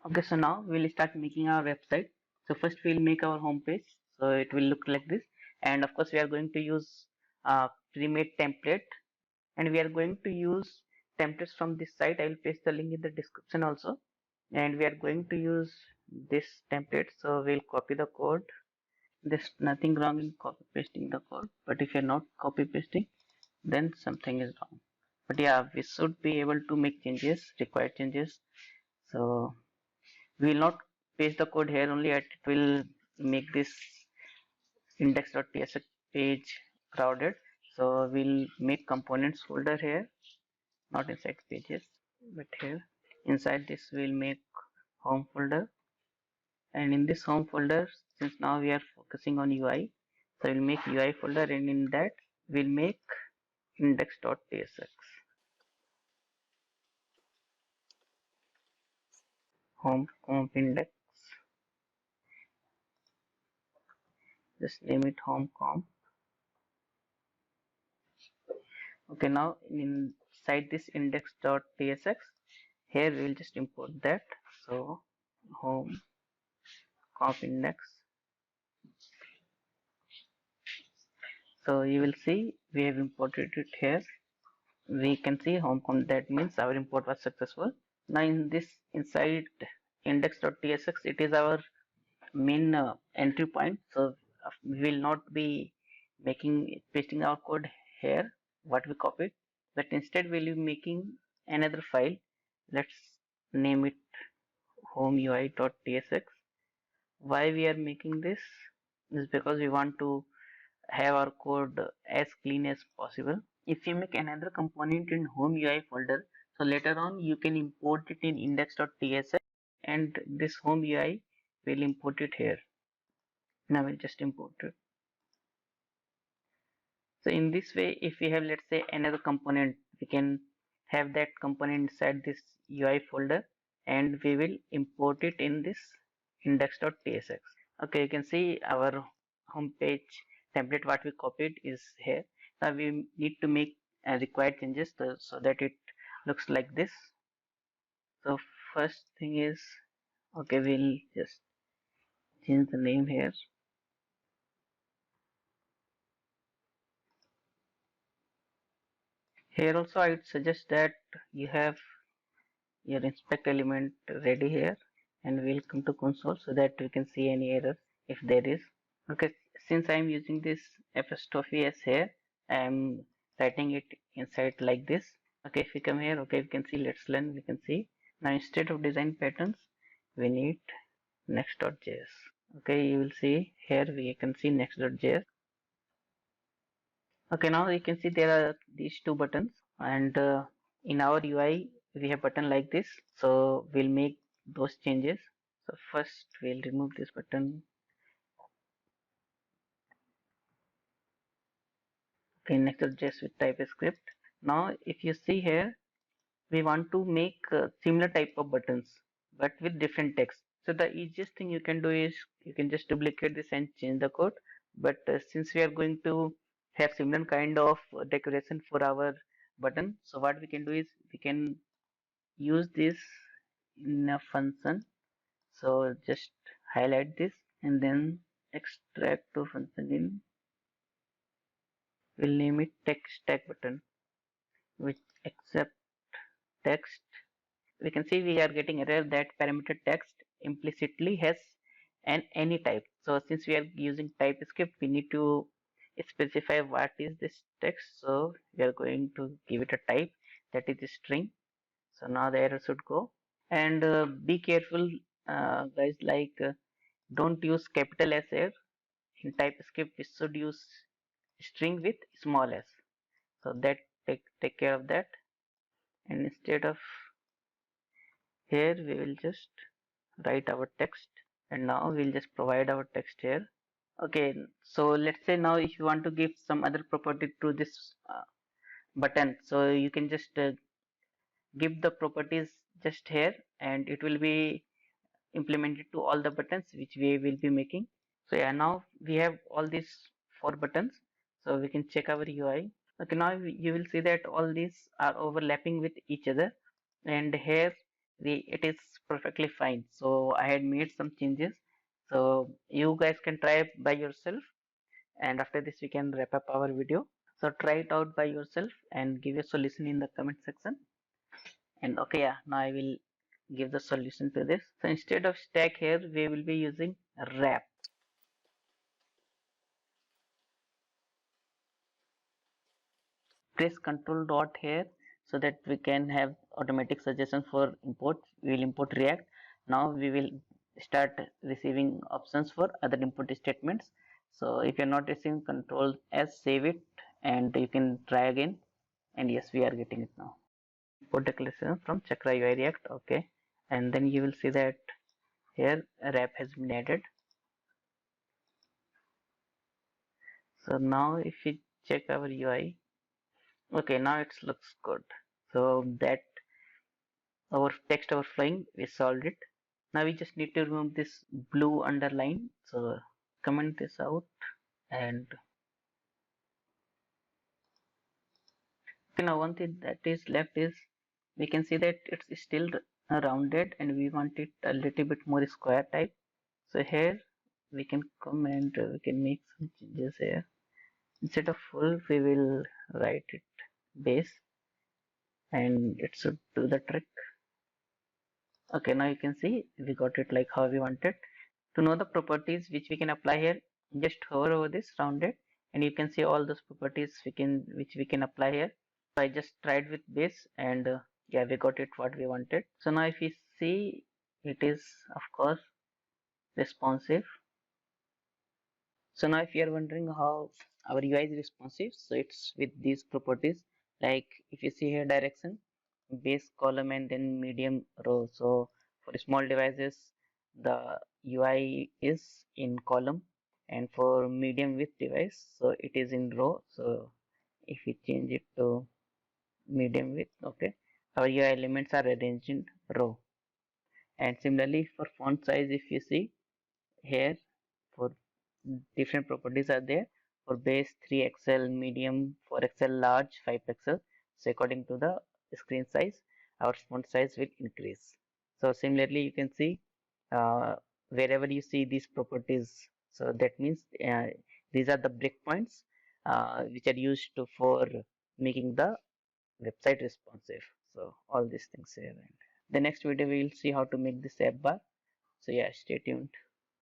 Okay, so now we'll start making our website. So first we'll make our home page. So it will look like this. And of course we are going to use pre-made template, and we are going to use templates from this site. I will paste the link in the description also. And we are going to use this template. So we'll copy the code. There's nothing wrong in copy pasting the code, but if you're not copy pasting, then something is wrong. But yeah, we should be able to make changes, required changes. So we will not paste the code here only, it will make this index.tsx page crowded. So we'll make components folder here, not inside pages, but here. Inside this we'll make home folder, and in this home folder, since now we are focusing on UI, so we'll make UI folder, and in that we'll make index.tsx home comp index. Just name it home comp. Okay, now inside this index.tsx, here we will just import that. So home comp index. So you will see we have imported it here. We can see home comp, that means our import was successful. Now in this inside index.tsx, it is our main entry point. So we will not be pasting our code here what we copied, but instead we'll be making another file. Let's name it homeui.tsx. Why we are making this is because we want to have our code as clean as possible. If you make another component in home UI folder, so later on you can import it in index.tsx, and this home UI will import it here. Now we'll just import it. So in this way, if we have, let's say, another component, we can have that component inside this UI folder, and we will import it in this index.tsx. Okay, you can see our home page template what we copied is here. Now we need to make required changes so that it looks like this. So first thing is, okay, we'll just change the name here. Here also I would suggest that you have your inspect element ready here, and we'll come to console so that we can see any error if there is. Okay, since I'm using this apostrophe s here, I'm writing it inside like this. Okay, if we come here, okay, we can see, let's learn, we can see now instead of design patterns we need next.js. Okay, you will see here we can see next.js. Okay, now you can see there are these two buttons, and in our UI we have button like this, so we'll make those changes. So first we'll remove this button. Okay, next.js with TypeScript. Now if you see here, we want to make similar type of buttons but with different text. So the easiest thing you can do is you can just duplicate this and change the code, but since we are going to have similar kind of decoration for our button, so what we can do is we can use this in a function. So just highlight this and then extract to function in, we'll name it text tag button, which accept text. We can see we are getting error that parameter text implicitly has an any type. So since we are using TypeScript, we need to specify what is this text. So we are going to give it a type that is a string. So now the error should go. And be careful, guys, like don't use capital S here. In TypeScript, we should use string with small s. So that take care of that. And instead of here, we will just write our text, and now we'll just provide our text here. Okay, so let's say now if you want to give some other property to this button, so you can just give the properties just here, and it will be implemented to all the buttons which we will be making. So yeah, now we have all these four buttons, so we can check our UI. Okay, now you will see that all these are overlapping with each other, and here it is perfectly fine. So I had made some changes. So you guys can try it by yourself, and after this we can wrap up our video. So try it out by yourself and give a solution in the comment section. And okay, yeah, now I will give the solution to this. So instead of stack here, we will be using wrap. Press Ctrl dot here so that we can have automatic suggestion for import. We will import React. Now we will start receiving options for other import statements. So if you're not receiving, Control S, save it, and you can try again. And yes, we are getting it now. Import declaration from Chakra UI React. Okay, and then you will see that here a wrap has been added. So now if we check our UI, okay, now it looks good. So that our text overflowing, we solved it. Now we just need to remove this blue underline. So comment this out, and now one thing that is left is we can see that it's still rounded and we want it a little bit more square type. So here we can come and we can make some changes here. Instead of full, we will write it base, and it should do the trick. Okay, now you can see we got it like how we wanted. To know the properties which we can apply here, just hover over this rounded, and you can see all those properties which we can apply here. So I just tried with base, and yeah, we got it what we wanted. So now if you see, it is of course responsive. So now if you are wondering how our UI is responsive, so it's with these properties. Like if you see here direction, base, column, and then medium, row. So for small devices, the UI is in column, and for medium width device, so it is in row. So if we change it to medium width, okay, our UI elements are arranged in row. And similarly for font size, if you see here, for different properties are there. For base, 3 XL, medium, 4 XL, large, 5 pixel. So according to the screen size, our font size will increase. So similarly, you can see wherever you see these properties, so that means these are the breakpoints which are used for making the website responsive. So all these things here. And the next video we will see how to make this app bar. So yeah, stay tuned.